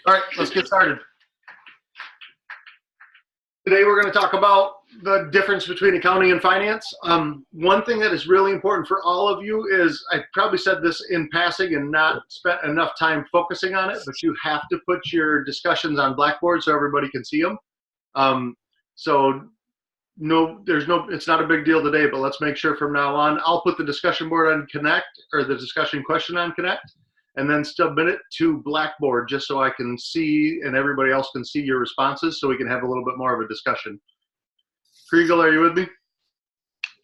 All right, let's get started. Today we're going to talk about the difference between accounting and finance. One thing that is really important for all of you is, I probably said this in passing and not spent enough time focusing on it, but you have to put your discussions on Blackboard so everybody can see them. It's not a big deal today, but let's make sure from now on, I'll put the discussion board on Connect, or the discussion question on Connect, and then submit it to Blackboard just so I can see and everybody else can see your responses so we can have a little bit more of a discussion. Kriegel, are you with me?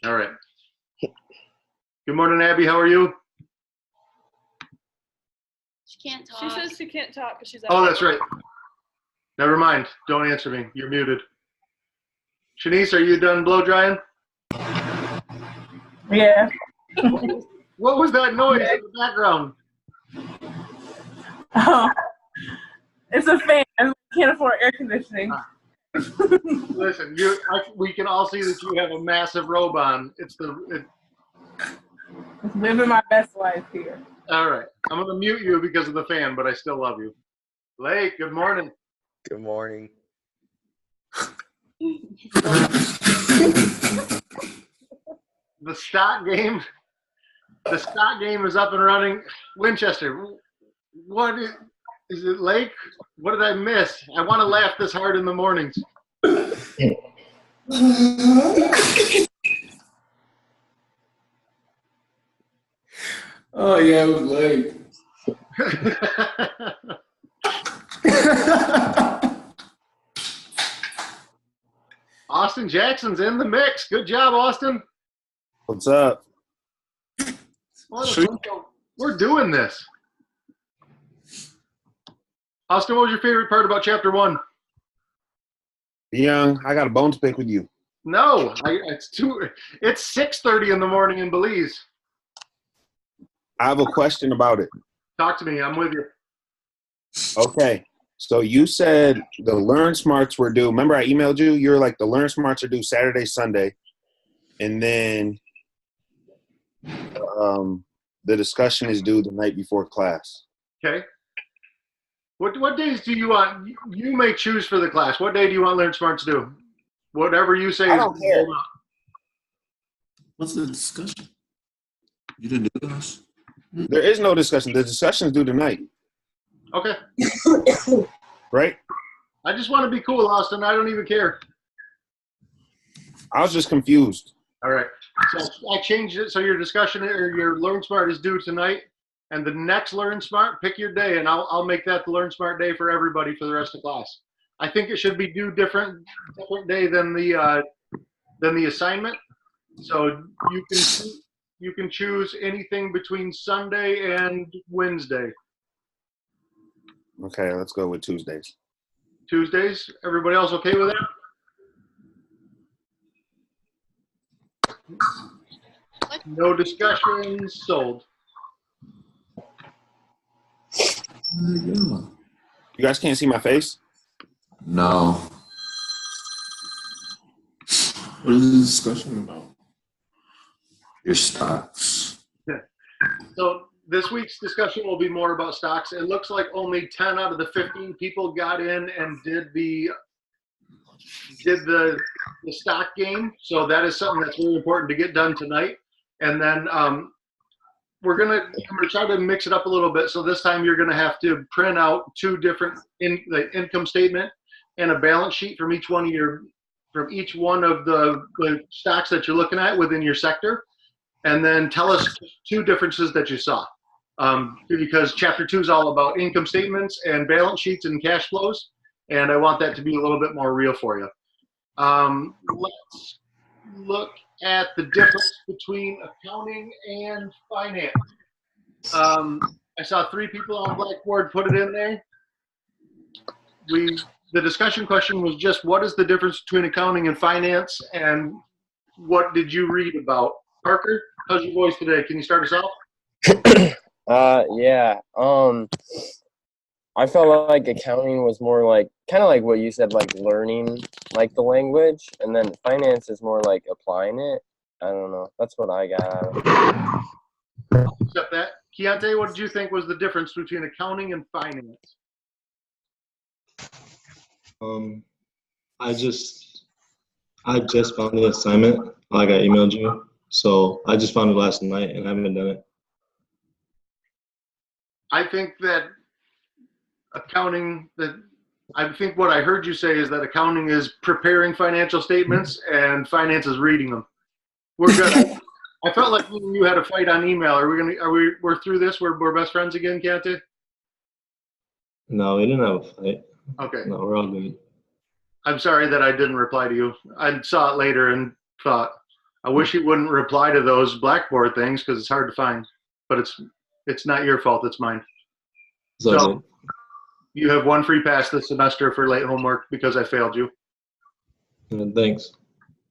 All right. Good morning, Abby. How are you? She can't talk. She says she can't talk because she's Oh, that's right. Never mind. Don't answer me. You're muted. Shanice, are you done blow drying? Yeah. What was that noise in the background? Oh, it's a fan. I can't afford air conditioning. Listen, we can all see that you have a massive robe on. Living my best life here. All right. I'm going to mute you because of the fan, but I still love you. Lake, good morning. Good morning. The stock game is up and running. Winchester, what is it, Lake? What did I miss? I want to laugh this hard in the mornings. Oh yeah, it was late. Austin Jackson's in the mix. Good job, Austin. What's up? We're doing this. Austin, what was your favorite part about chapter 1? Young, I got a bone to pick with you. No, it's 6:30 in the morning in Belize. I have a question about it. Talk to me. I'm with you. Okay. So you said the Learn Smarts were due. Remember I emailed you? You were like, the Learn Smarts are due Saturday, Sunday. And then the discussion is due the night before class. Okay. What days do you want? You may choose for the class. What day do you want Learn Smarts to do? Whatever you say. I don't care. What's the discussion? You didn't do this? There is no discussion. The discussion is due tonight. Okay. Right? I just want to be cool, Austin. I don't even care. I was just confused. All right. So I changed it so your discussion or your Learn Smart is due tonight, and the next Learn Smart, pick your day, and I'll make that the Learn Smart day for everybody for the rest of class. I think it should be due different day than the assignment. So you can choose anything between Sunday and Wednesday. Okay, let's go with Tuesdays. Tuesdays. Everybody else okay with that? No discussions. Sold. Yeah. You guys can't see my face? No. What is the discussion about? Your stocks. So this week's discussion will be more about stocks. It looks like only 10 out of the 15 people got in and did the stock game. So that is something that's really important to get done tonight. And then I'm gonna try to mix it up a little bit. So this time you're gonna have to print out two different the income statement and a balance sheet from each one of the stocks that you're looking at within your sector, and then tell us two differences that you saw. Because chapter 2 is all about income statements and balance sheets and cash flows, and I want that to be a little bit more real for you. Let's look at the difference between accounting and finance. I saw 3 people on Blackboard put it in there. The discussion question was just, what is the difference between accounting and finance, and what did you read about? Parker, how's your voice today? Can you start us off? Yeah. I felt like accounting was more like, kind of like what you said, like learning like the language, and then finance is more like applying it. I don't know. That's what I got out of it. Accept that. Keontae, what did you think was the difference between accounting and finance? I just found the assignment. Like I emailed you, so I just found it last night and haven't done it. I think that I think what I heard you say is that accounting is preparing financial statements and finance is reading them. We're good. I felt like you had a fight on email. We're through this? We're best friends again, Kante? No, we didn't have a fight. Okay. No, we're all good. I'm sorry that I didn't reply to you. I saw it later and thought, I wish he wouldn't reply to those Blackboard things because it's hard to find. But it's not your fault, it's mine. It's all So good. you have one free pass this semester for late homework because I failed you. Thanks.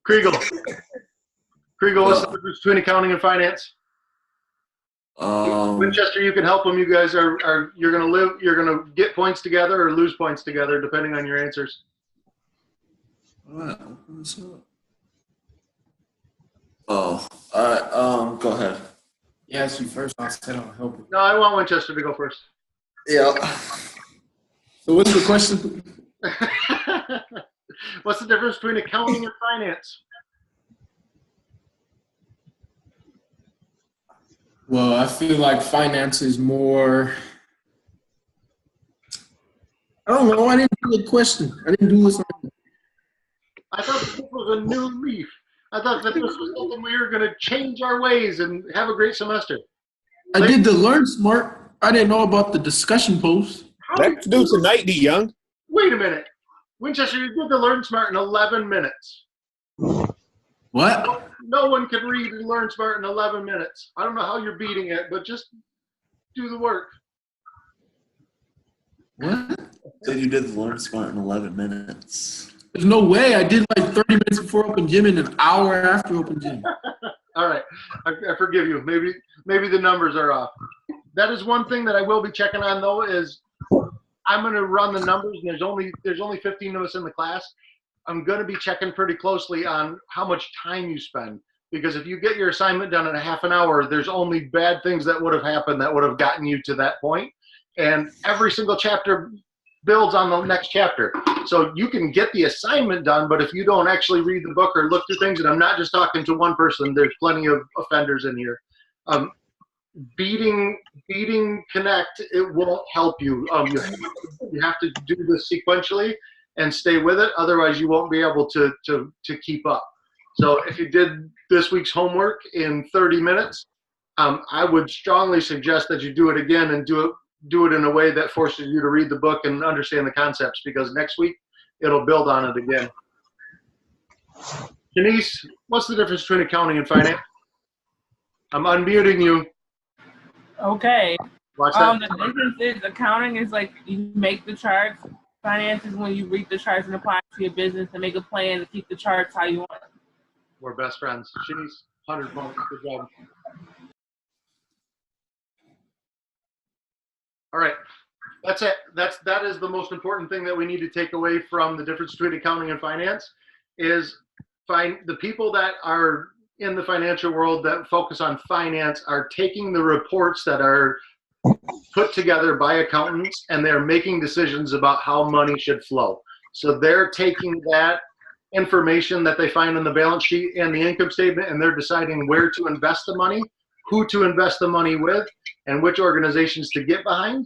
Kriegel, what's the difference between accounting and finance? Winchester, you can help them. You guys you're gonna get points together or lose points together depending on your answers. All right, open this up. Oh, all right. Go ahead. Yes, you first. I said I'll help you. No, I want Winchester to go first. Yeah. So what's the question? What's the difference between accounting and finance? Well, I feel like finance is more. I don't know. I didn't do the question. I didn't do this. I thought this was a new leaf. I thought that this was something we were going to change our ways and have a great semester. I did the Learn Smart. I didn't know about the discussion post. Let's do tonight, D Young. Wait a minute. Winchester, you did the Learn Smart in 11 minutes. What? No one can read and Learn Smart in 11 minutes. I don't know how you're beating it, but just do the work. What? Said you did the Learn Smart in 11 minutes. There's no way. I did like 30 minutes before open gym and an hour after open gym. All right. I forgive you. Maybe the numbers are off. That is one thing that I will be checking on, though, is I'm going to run the numbers, and there's only 15 of us in the class. I'm going to be checking pretty closely on how much time you spend. Because if you get your assignment done in a half an hour, there's only bad things that would have happened that would have gotten you to that point. And every single chapter builds on the next chapter. So you can get the assignment done, but if you don't actually read the book or look through things, and I'm not just talking to one person, there's plenty of offenders in here. Beating Connect, it won't help you. You have to do this sequentially and stay with it. Otherwise, you won't be able to keep up. So if you did this week's homework in 30 minutes, I would strongly suggest that you do it again and do it in a way that forces you to read the book and understand the concepts, because next week it'll build on it again. Denise, what's the difference between accounting and finance? I'm unmuting you. Okay. Watch that. The difference is accounting is like you make the charts. Finance is when you read the charts and apply it to your business and make a plan to keep the charts how you want it. We're best friends. Shini's 100 points. Good job. All right. That's it. That is the most important thing that we need to take away from the difference between accounting and finance is find the people that are in the financial world that focus on finance are taking the reports that are put together by accountants and they're making decisions about how money should flow. So they're taking that information that they find on the balance sheet and the income statement and they're deciding where to invest the money, who to invest the money with, and which organizations to get behind.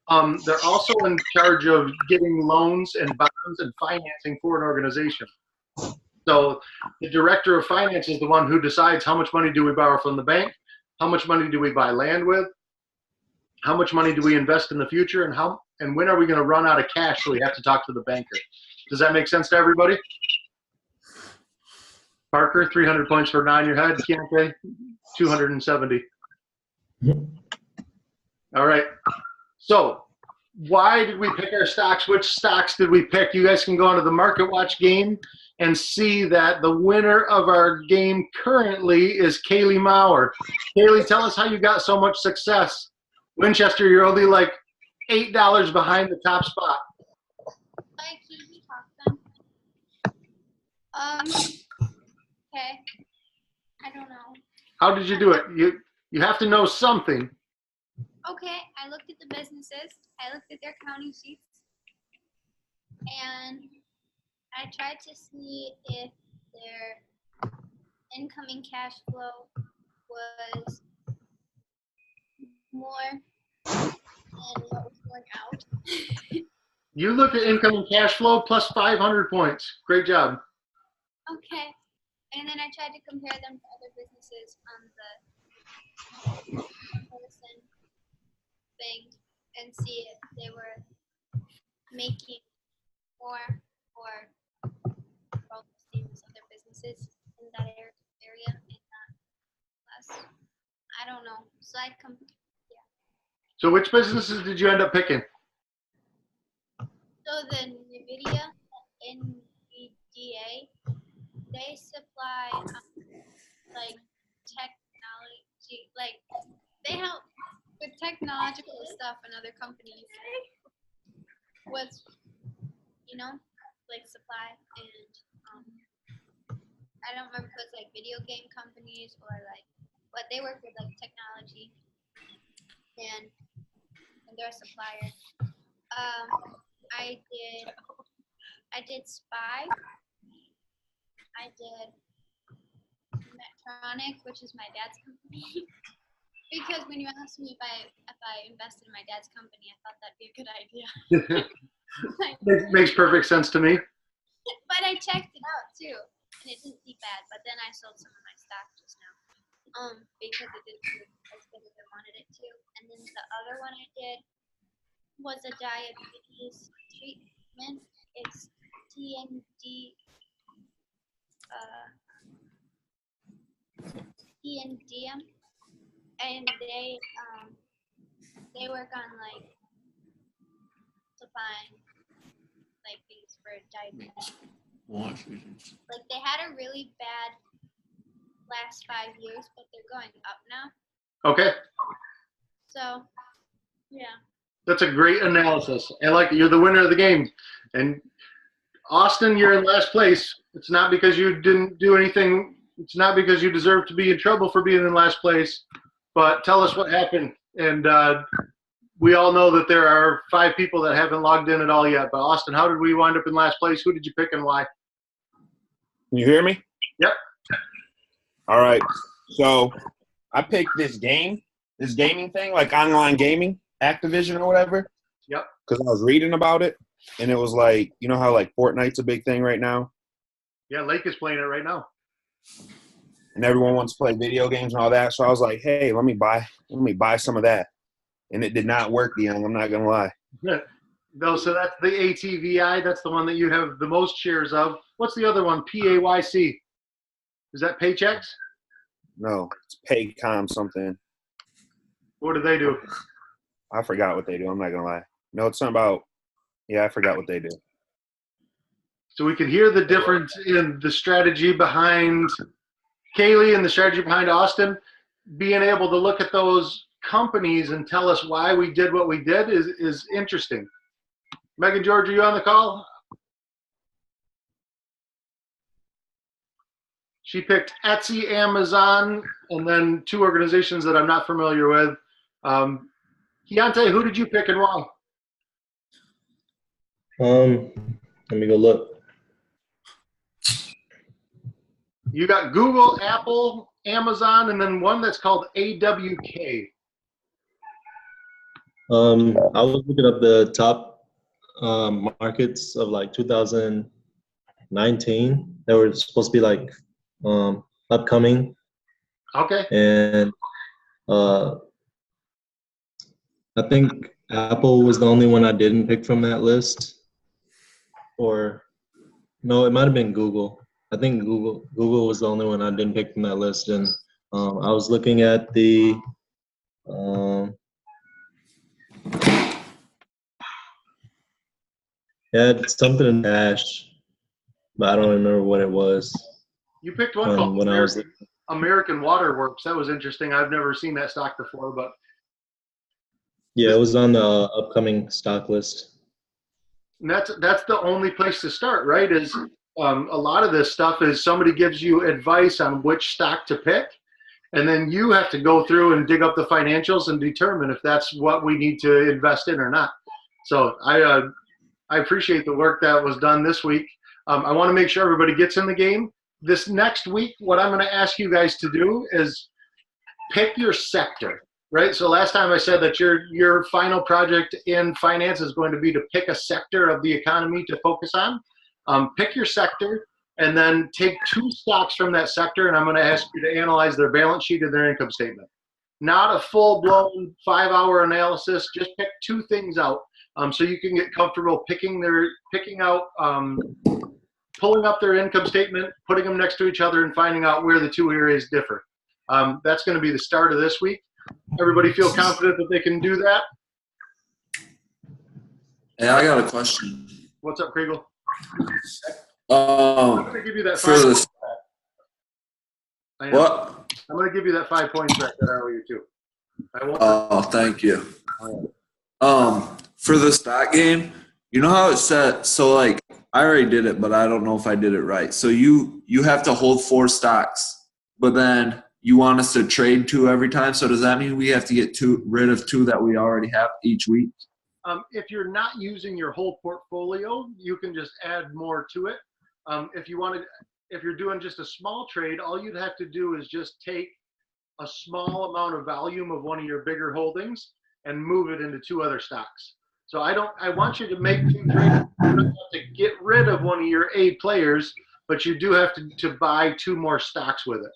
They're also in charge of getting loans and bonds and financing for an organization. So the director of finance is the one who decides how much money do we borrow from the bank, how much money do we buy land with, how much money do we invest in the future, and when are we going to run out of cash so we have to talk to the banker. Does that make sense to everybody? Parker, 300 points for nod your head. Keontae, 270. All right. So why did we pick our stocks? Which stocks did we pick? You guys can go onto the Market Watch game and see that the winner of our game currently is Kaylee Maurer. Kaylee, tell us how you got so much success. Winchester, you're only like $8 behind the top spot. Like he talked them. Okay. I don't know. How did you do it? You have to know something. Okay, I looked at the businesses. I looked at their accounting sheets. and I tried to see if their incoming cash flow was more than what was going out. You looked at incoming cash flow plus 500 points. Great job. Okay. And then I tried to compare them to other businesses on the comparison thing and see if they were making more or about the same as other businesses in that area and not less. I don't know. So I So which businesses did you end up picking? so the NVDA, they supply like technology, like they help with technological stuff and other companies with, like supply and I don't remember if it was like video game companies or like, but they work with like technology and they're a supplier. I did Spy. I did Medtronic, which is my dad's company. Because when you asked me if I invested in my dad's company, I thought that'd be a good idea. Makes perfect sense to me. But I checked it out too, and it didn't see bad. But then I sold some of my stock just now, because it didn't do as good as I wanted it to. And then the other one I did was a diabetes treatment. It's TND, TNDM, and they work on like supplying like things for diabetes. Like they had a really bad last 5 years, but they're going up now. Okay. So, yeah. That's a great analysis. I like it. You're the winner of the game. And Austin, you're in last place. It's not because you didn't do anything. It's not because you deserve to be in trouble for being in last place. But tell us what happened. And we all know that there are 5 people that haven't logged in at all yet. But Austin, how did we wind up in last place? Who did you pick and why? Can you hear me? Yep. All right. So I picked this gaming thing, like online gaming, Activision or whatever. Yep. Because I was reading about it, and it was like, you know how like Fortnite's a big thing right now? Yeah, Lake is playing it right now. And everyone wants to play video games and all that. So I was like, hey, let me buy some of that. And it did not work, Dion. I'm not gonna lie. No, so that's the ATVI. That's the one that you have the most shares of. What's the other one? PAYC. Is that Paychecks? No, it's Paycom something. What do they do? I forgot what they do. I'm not gonna lie. No, it's something about. Yeah, I forgot what they do. So we can hear the difference in the strategy behind Kaylee and the strategy behind Austin. Being able to look at those companies and tell us why we did what we did is interesting. Megan George, are you on the call? She picked Etsy, Amazon, and then 2 organizations that I'm not familiar with. Keontae, who did you pick and why? Let me go look. You got Google, Apple, Amazon, and then one that's called AWK. I was looking up the top markets of like 2019 that were supposed to be like upcoming, Okay. and I think Apple was the only one I didn't pick from that list. Or no, it might have been Google. I think Google was the only one I didn't pick from that list. And I was looking at the had something in Dash, but I don't remember what it was. You picked one called when I was American Waterworks. That was interesting. I've never seen that stock before, but yeah, it was on the upcoming stock list. and that's the only place to start, right? Is a lot of this stuff is somebody gives you advice on which stock to pick, and then you have to go through and dig up the financials and determine if that's what we need to invest in or not. So I appreciate the work that was done this week. I want to make sure everybody gets in the game. This next week, what I'm going to ask you guys to do is pick your sector, right? So last time I said that your final project in finance is going to be to pick a sector of the economy to focus on. Pick your sector and then take 2 stocks from that sector, and I'm going to ask you to analyze their balance sheet and their income statement. Not a full-blown 5-hour analysis. Just pick 2 things out, so you can get comfortable pulling up their income statement, putting them next to each other, and finding out where the 2 areas differ. That's going to be the start of this week. Everybody feel confident that they can do that? Hey, I got a question. What's up, Kriegel? I'm going to give you that 5 points back. What? I'm going to give you that 5 points back that I owe you too. I won't. Oh, thank you. For the stock game, you know how it said, so like I already did it, but I don't know if I did it right. So you have to hold 4 stocks, but then you want us to trade 2 every time. So does that mean we have to get rid of 2 that we already have each week? If you're not using your whole portfolio, you can just add more to it. If you're doing just a small trade, all you'd have to do is just take a small amount of volume of one of your bigger holdings and move it into 2 other stocks. So I want you to make 2 trades. You don't have to get rid of one of your A players, but you do have to buy 2 more stocks with it.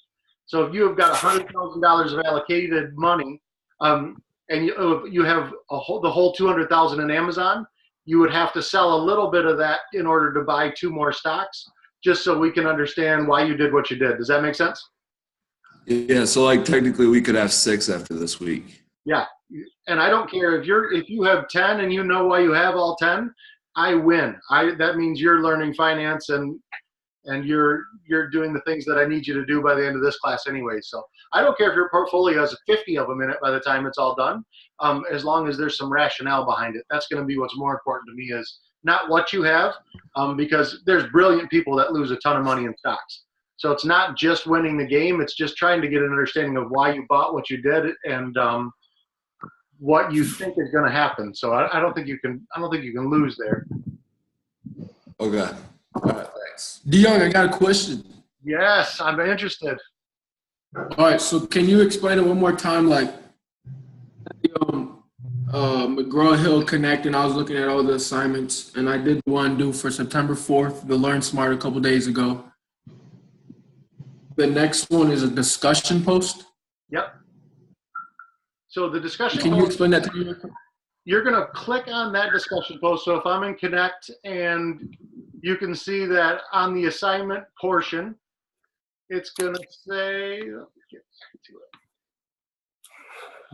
So if you have got $100,000 of allocated money, and you have the whole $200,000 in Amazon, you would have to sell a little bit of that in order to buy 2 more stocks, just so we can understand why you did what you did. Does that make sense? Yeah, so like technically we could have 6 after this week. Yeah, and I don't care if you have 10 and you know why you have all 10, I win. That means you're learning finance and you're doing the things that I need you to do by the end of this class anyway. So I don't care if your portfolio has 50 of them in it by the time it's all done, as long as there's some rationale behind it. That's going to be what's more important to me, is not what you have, because there's brilliant people that lose a ton of money in stocks. So it's not just winning the game. It's just trying to get an understanding of why you bought what you did and what you think is going to happen. So I don't think you can lose there. Okay. All right, thanks. DeYoung, I got a question. Yes, I'm interested. All right, so can you explain it one more time? Like, McGraw-Hill Connect, and I was looking at all the assignments, and I did one due for September 4th, the Learn Smart, a couple days ago. The next one is a discussion post. Yep. So the discussion Can you explain that to me? You're going to click on that discussion post. So if I'm in Connect, and you can see that on the assignment portion, it's going to say, let me get back to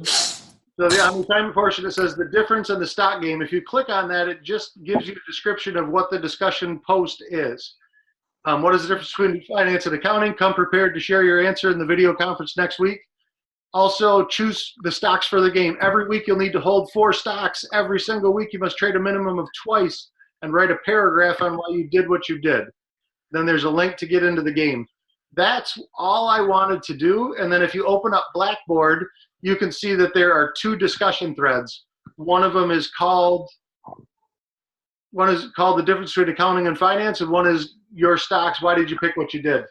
it. So on the assignment portion, it says the difference in the stock game. If you click on that, it just gives you a description of what the discussion post is. What is the difference between finance and accounting? Come prepared to share your answer in the video conference next week. Also, choose the stocks for the game. Every week, you'll need to hold 4 stocks. Every single week, you must trade a minimum of twice and write a paragraph on why you did what you did. Then there's a link to get into the game. That's all I wanted to do. And then if you open up Blackboard, you can see that there are 2 discussion threads. One of them is called the difference between accounting and finance, and one is your stocks. Why did you pick what you did?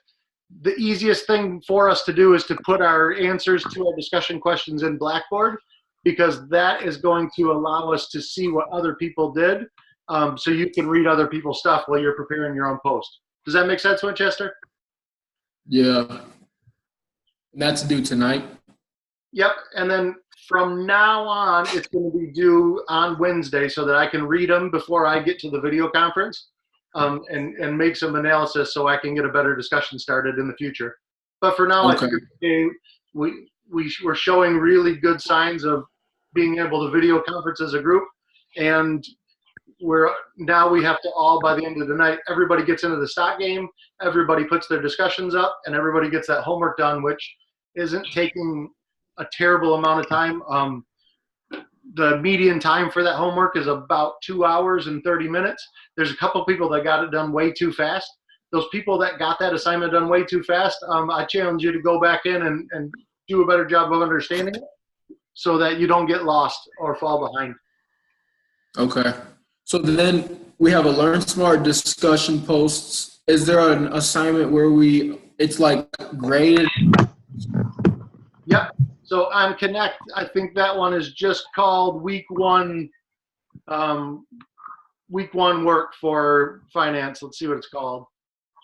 The easiest thing for us to do is to put our answers to our discussion questions in Blackboard, because that is going to allow us to see what other people did, so you can read other people's stuff while you're preparing your own post. Does that make sense, Winchester? Yeah. And that's due tonight? Yep. And then from now on, it's going to be due on Wednesday so that I can read them before I get to the video conference. And make some analysis so I can get a better discussion started in the future. But for now, Okay. I think we're showing really good signs of being able to video conference as a group, and we have to all, by the end of the night, everybody gets into the stock game, everybody puts their discussions up, and everybody gets that homework done, which isn't taking a terrible amount of time. The median time for that homework is about 2 hours and 30 minutes. There's a couple people that got it done way too fast. Those people that got that assignment done way too fast, I challenge you to go back in and do a better job of understanding it so that you don't get lost or fall behind. Okay. So then we have a Learn Smart discussion posts. Is there an assignment where it's like graded? Yep. So on Connect, I think that one is just called week one work for finance. Let's see what it's called.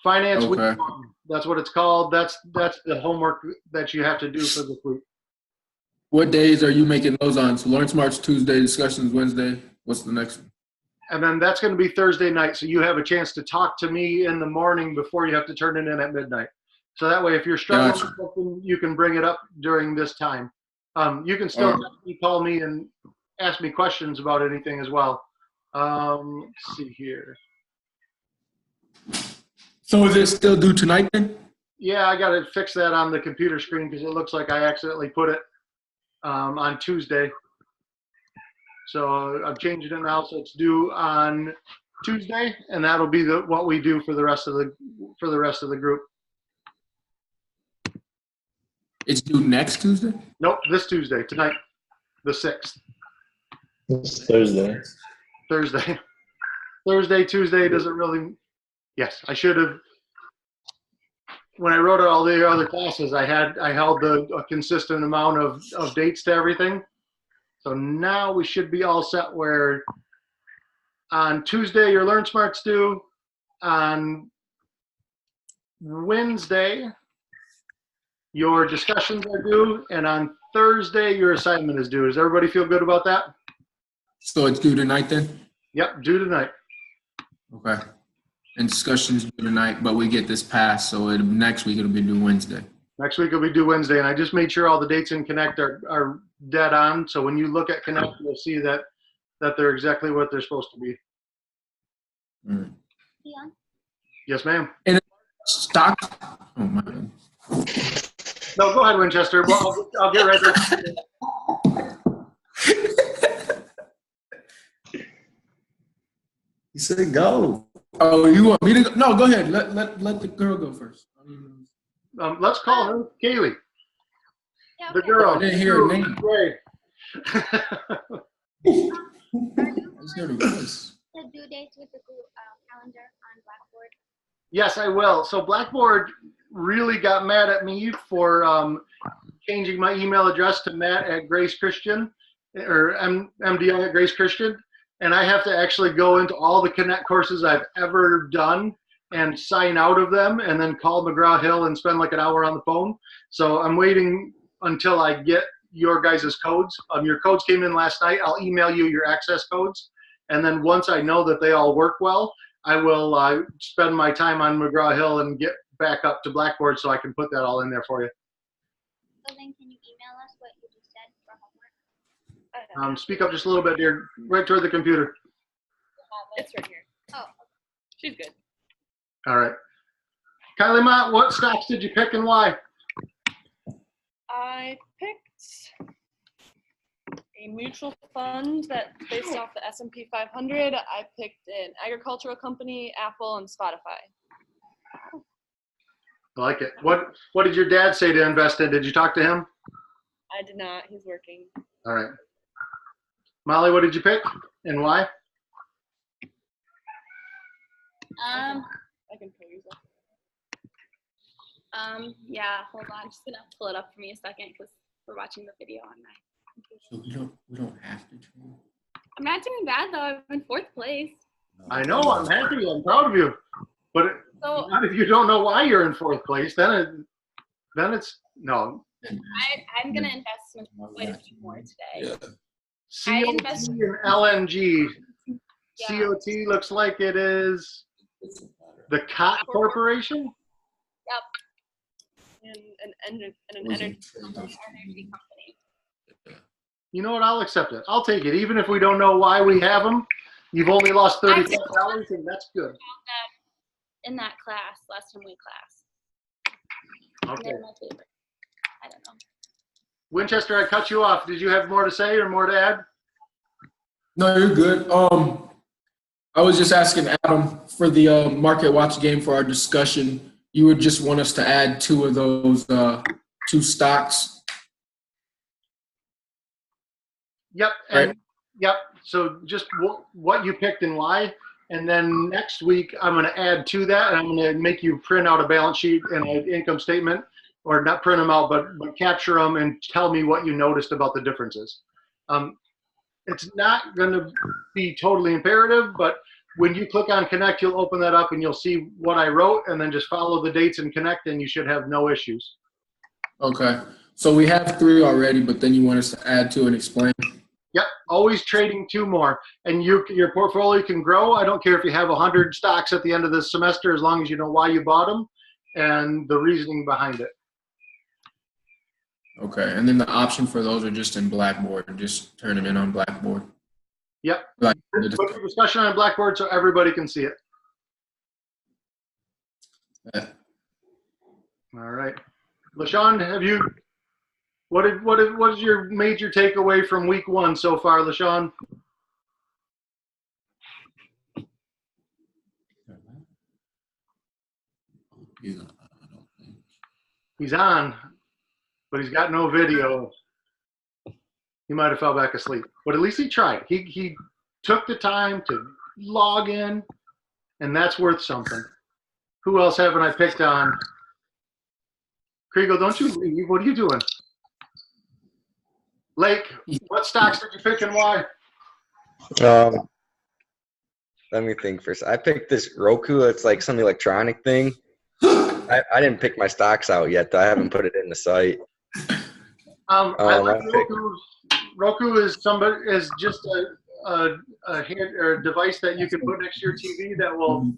Finance week Okay. one. That's what it's called. That's the homework that you have to do for the week. What days are you making those on? So Learn Smart's Tuesday, discussions Wednesday. What's the next one? And then that's going to be Thursday night. So you have a chance to talk to me in the morning before you have to turn it in at midnight. So that way, if you're struggling Gotcha. with something, you can bring it up during this time. You can still call me and ask me questions about anything as well. Let's see here. So is it still due tonight then? Yeah, I got to fix that on the computer screen because it looks like I accidentally put it on Tuesday. So I'm changing it now, so it's due on Tuesday, and that'll be what we do for the rest of the group. It's due next Tuesday? Nope, this Tuesday, tonight, the 6th. It's Thursday. Thursday, Tuesday doesn't really. Yes, I should have. When I wrote out all the other classes, I held a consistent amount of dates to everything. So now we should be all set where on Tuesday your Learn Smart's due, on Wednesday your discussions are due, and on Thursday your assignment is due. Does everybody feel good about that? So it's due tonight then? Yep, due tonight. Okay. And discussions due tonight, but we get this passed, so next week it'll be due Wednesday. Next week will be due Wednesday, and I just made sure all the dates in Connect are dead on. So when you look at Connect, you'll see that they're exactly what they're supposed to be. Mm. Leon? Yes, ma'am. Stock? Oh my God. No, go ahead, Winchester. Well, I'll get right there. He said go. Oh, you want me to go? No, go ahead. Let the girl go first. Let's call her Kaylee. Yeah, The okay. girl. I didn't hear her name. Great. I just heard her voice. The due dates with the Google calendar on Blackboard. Yes, I will. So Blackboard really got mad at me for changing my email address to Matt at Grace Christian or MDI at Grace Christian. And I have to actually go into all the Connect courses I've ever done and sign out of them and then call McGraw-Hill and spend like an hour on the phone. So I'm waiting until I get your guys' codes. Your codes came in last night. I'll email you your access codes. And then once I know that they all work well, I will spend my time on McGraw-Hill and get back up to Blackboard so I can put that all in there for you. So then can you email us what you just said for homework? Speak up just a little bit, dear. Right toward the computer. It's right here. Oh, She's good. All right. Kylie Mott, what stocks did you pick and why? I picked a mutual fund that based off the S&P 500. I picked an agricultural company, Apple, and Spotify. I like it. What did your dad say to invest in? Did you talk to him? I did not. He's working. All right. Molly, what did you pick and why? I can pull yours up. Yeah, hold on. I'm just gonna pull it up for me a second because we're watching the video on my computer. So we don't have to train. I'm not doing bad though. I'm in 4th place. I know. I'm happy. I'm proud of you. But So not if you don't know why you're in 4th place. Then it's no. I'm gonna invest quite a few more today. Yeah. COT invested- and LNG. Yeah. COT looks like it is the COT Corporation. And an energy Energy company. You know what? I'll accept it. I'll take it. Even if we don't know why we have them, you've only lost $35, and that's good. In that class, last time we class. Okay. They're my favorite. I don't know. Winchester, I cut you off. Did you have more to say or more to add? No, you're good. I was just asking Adam for the market watch game for our discussion. You would just want us to add 2 of those 2 stocks. Yep. And yep. So just what you picked and why. And then next week, I'm going to add to that, and I'm going to make you print out a balance sheet and an income statement, or not print them out, but capture them and tell me what you noticed about the differences. It's not going to be totally imperative, but when you click on connect, you'll open that up and you'll see what I wrote, and then just follow the dates and connect, and you should have no issues. Okay. So we have 3 already, but then you want us to add 2 and explain? Yep, always trading 2 more. And your portfolio can grow. I don't care if you have 100 stocks at the end of the semester, as long as you know why you bought them and the reasoning behind it. Okay. And then the option for those are just in Blackboard, and just turn them in on Blackboard. Yep. Like, Put the discussion on Blackboard so everybody can see it. Yeah. All right. LaShawn, have you what is your major takeaway from week 1 so far, LaShawn? He's on, but he's got no video. He might have fell back asleep, but at least he tried. He took the time to log in, and that's worth something. Who else haven't I picked on? Kriegel, don't you leave. What are you doing? Lake, what stocks did you pick and why? Let me think first. I picked this Roku. It's like some electronic thing. I didn't pick my stocks out yet, though. I haven't put it in the site. I like Roku. Roku is just a hand or a device that you can put next to your TV that will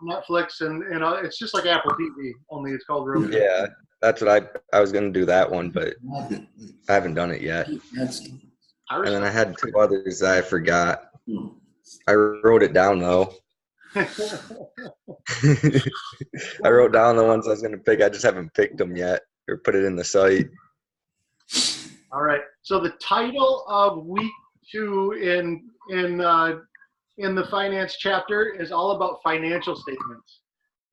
Netflix and it's just like Apple TV, only it's called Roku. Yeah, that's what I was gonna do that one, but I haven't done it yet. And then I had 2 others that I forgot. I wrote it down though. I wrote down the ones I was gonna pick. I just haven't picked them yet or put it in the site. All right. So the title of week 2 in the finance chapter is all about financial statements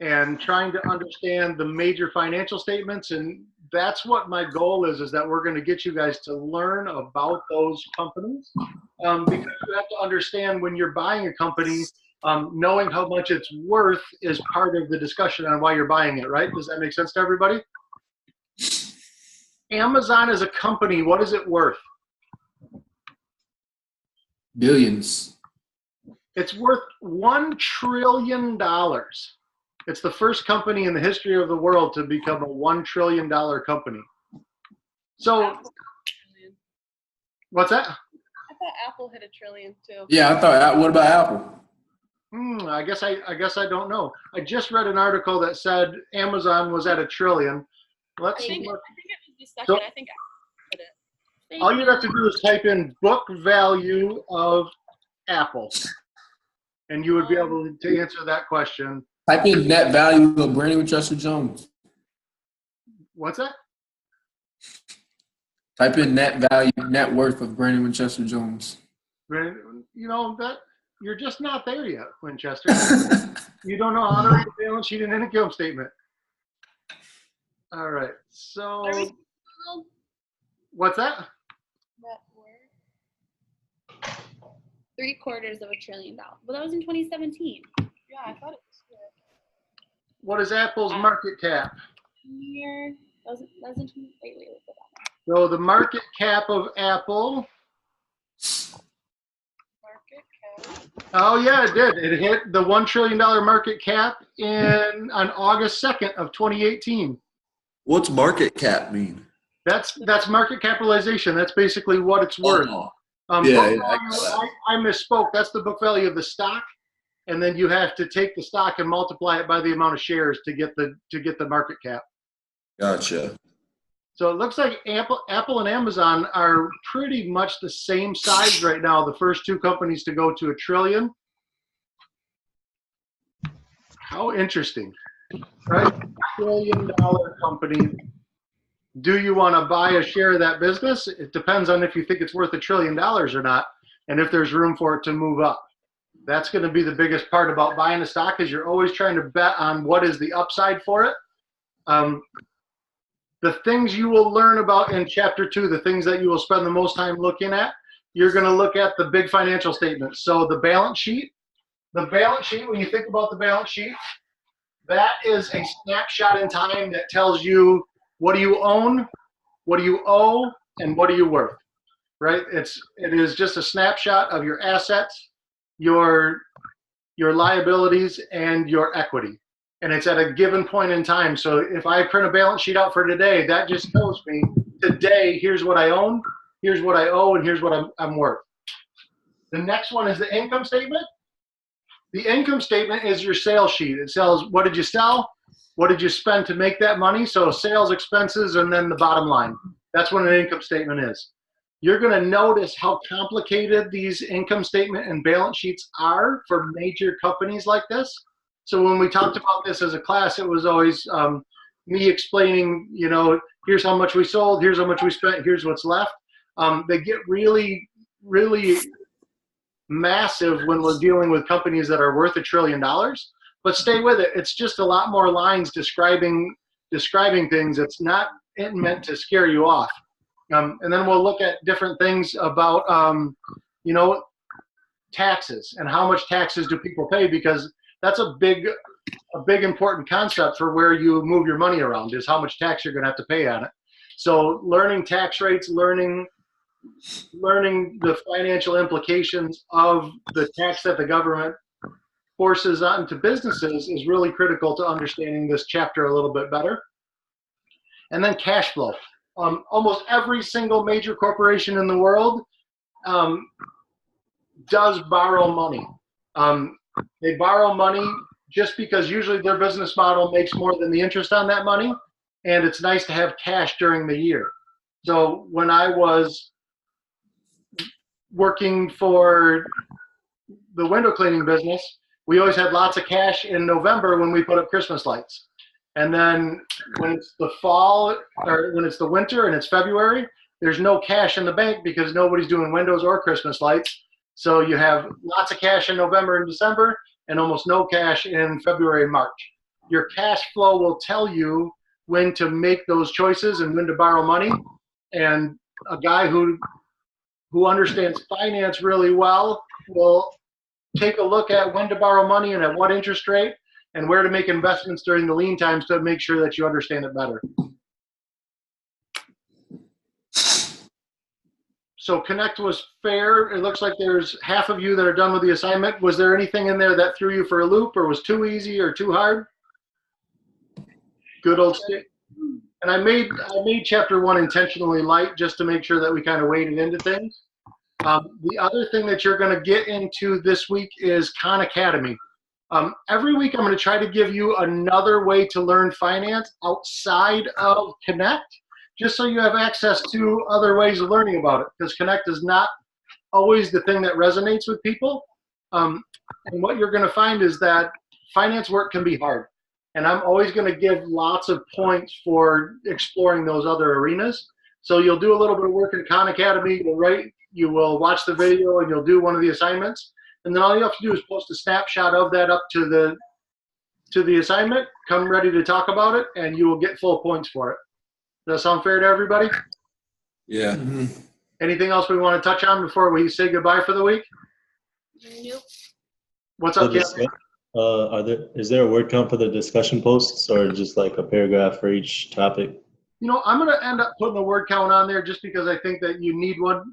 and trying to understand the major financial statements. And that's what my goal is that we're going to get you guys to learn about those companies, because you have to understand when you're buying a company, knowing how much it's worth is part of the discussion on why you're buying it, right? Does that make sense to everybody? Amazon as a company, what is it worth? Billions. It's worth $1 trillion. It's the first company in the history of the world to become a $1 trillion company. So, what's that? I thought Apple hit $1 trillion too. Yeah, I thought. What about Apple? I guess I don't know. I just read an article that said Amazon was at $1 trillion. Let's see. I think it was the second. I think Apple hit it. All you have to do is type in book value of Apple, and you would be able to answer that question. Type in net value of Brandon Winchester Jones. What's that? Type in net worth of Brandon Winchester Jones. You know that you're just not there yet, Winchester. You don't know how to read the balance sheet and income statement. All right. So, what's that? Net worth. $750 billion. Well, that was in 2017. Yeah, I thought it was good. What is Apple's market cap? Year. That was in 20. Wait. So the market cap of Apple. Market cap. Oh yeah, it did. It hit the $1 trillion market cap on August 2nd of 2018. What's market cap mean? That's market capitalization. That's basically what it's worth. I misspoke. That's the book value of the stock, and then you have to take the stock and multiply it by the amount of shares to get the market cap. Gotcha. So it looks like Apple and Amazon are pretty much the same size right now. The first 2 companies to go to $1 trillion. How interesting, right? $1 trillion company. Do you want to buy a share of that business? It depends on if you think it's worth $1 trillion or not, and if there's room for it to move up. That's going to be the biggest part about buying a stock, is you're always trying to bet on what is the upside for it. The things you will learn about in Chapter 2, the things that you will spend the most time looking at, you're going to look at the big financial statements. So the balance sheet, The balance sheet, when you think about the balance sheet, that is a snapshot in time that tells you what do you own, what do you owe, and what are you worth, right? It is just a snapshot of your assets, your liabilities, and your equity. And it's at a given point in time. So if I print a balance sheet out for today, that just tells me today, here's what I own, here's what I owe, and here's what I'm worth. The next one is the income statement. The income statement is your sales sheet. It tells what did you sell, what did you spend to make that money, so sales, expenses, and then the bottom line. That's what an income statement is. You're going to notice how complicated these income statement and balance sheets are for major companies like this. So when we talked about this as a class, it was always me explaining, here's how much we sold, here's how much we spent, here's what's left. They get really, really massive when we're dealing with companies that are worth $1 trillion. But stay with it. It's just a lot more lines describing things. It's not meant to scare you off. And then we'll look at different things about, taxes and how much taxes do people pay, because that's a big important concept for where you move your money around, is how much tax you're going to have to pay on it. So learning tax rates, learning the financial implications of the tax that the government forces onto businesses is really critical to understanding this chapter a little bit better. And then cash flow. Almost every single major corporation in the world does borrow money. They borrow money just because usually their business model makes more than the interest on that money, and it's nice to have cash during the year. So when I was working for the window cleaning business, we always had lots of cash in November when we put up Christmas lights. And then when it's the fall, or when it's the winter and it's February, there's no cash in the bank because nobody's doing windows or Christmas lights. So you have lots of cash in November and December and almost no cash in February and March. Your cash flow will tell you when to make those choices and when to borrow money. And a guy who understands finance really well will take a look at when to borrow money and at what interest rate, and where to make investments during the lean times to make sure that you understand it better. So Connect was fair. It looks like there's half of you that are done with the assignment. Was there anything in there that threw you for a loop or was too easy or too hard? Good old stick. And I made chapter 1 intentionally light just to make sure that we kind of waded into things. The other thing that you're going to get into this week is Khan Academy. Every week I'm going to try to give you another way to learn finance outside of Connect, just so you have access to other ways of learning about it, because Connect is not always the thing that resonates with people. And what you're going to find is that finance work can be hard. And I'm always going to give lots of points for exploring those other arenas. So you'll do a little bit of work in Khan Academy, you will watch the video and you'll do one of the assignments. And then all you have to do is post a snapshot of that up to the assignment, come ready to talk about it, and you will get full points for it. Does that sound fair to everybody? Yeah. Mm-hmm. Anything else we want to touch on before we say goodbye for the week? Nope. What's up, Kim? Is there a word count for the discussion posts, or just like a paragraph for each topic? I'm going to end up putting a word count on there just because I think that you need one.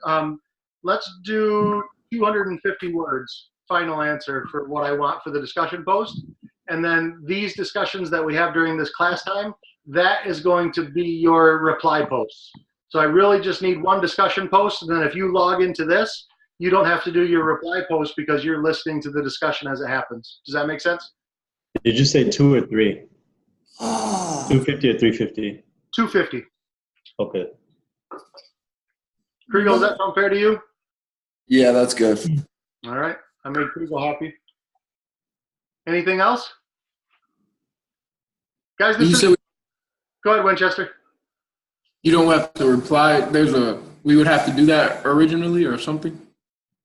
Let's do 250 words, final answer for what I want for the discussion post. And then these discussions that we have during this class time, that is going to be your reply posts. So I really just need one discussion post. And then if you log into this, you don't have to do your reply post because you're listening to the discussion as it happens. Does that make sense? Did you say 2 or 3? 250 or 350? 250. Okay. Kriegel, does that sound fair to you? Yeah, that's good. All right. I made Kriegel happy. Anything else? Guys, go ahead, Winchester. You don't have to reply. We would have to do that originally or something?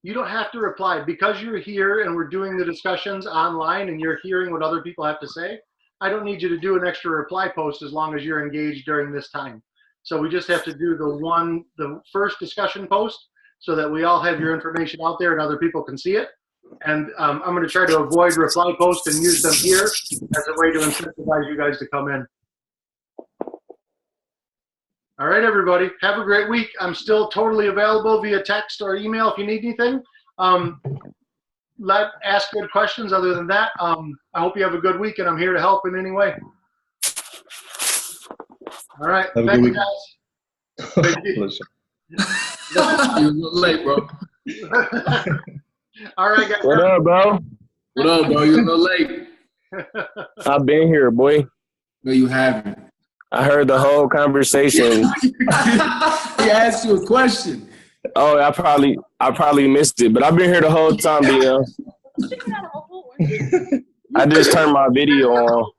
You don't have to reply. Because you're here and we're doing the discussions online and you're hearing what other people have to say, I don't need you to do an extra reply post as long as you're engaged during this time. So we just have to do the first discussion post so that we all have your information out there and other people can see it. And I'm going to try to avoid reply posts and use them here as a way to incentivize you guys to come in. All right, everybody. Have a great week. I'm still totally available via text or email if you need anything. Ask good questions. Other than that, I hope you have a good week, and I'm here to help in any way. All right. Thanks, guys. Thank you. You're a little late, bro. All right, guys. What up, bro? What up, bro? You're a little late. I've been here, boy. No, you haven't. I heard the whole conversation. He asked you a question. Oh, I probably missed it, but I've been here the whole time, BL. I just turned my video on.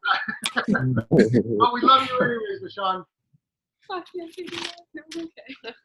But we love you anyways, Michonne. Fuck yeah, no, okay.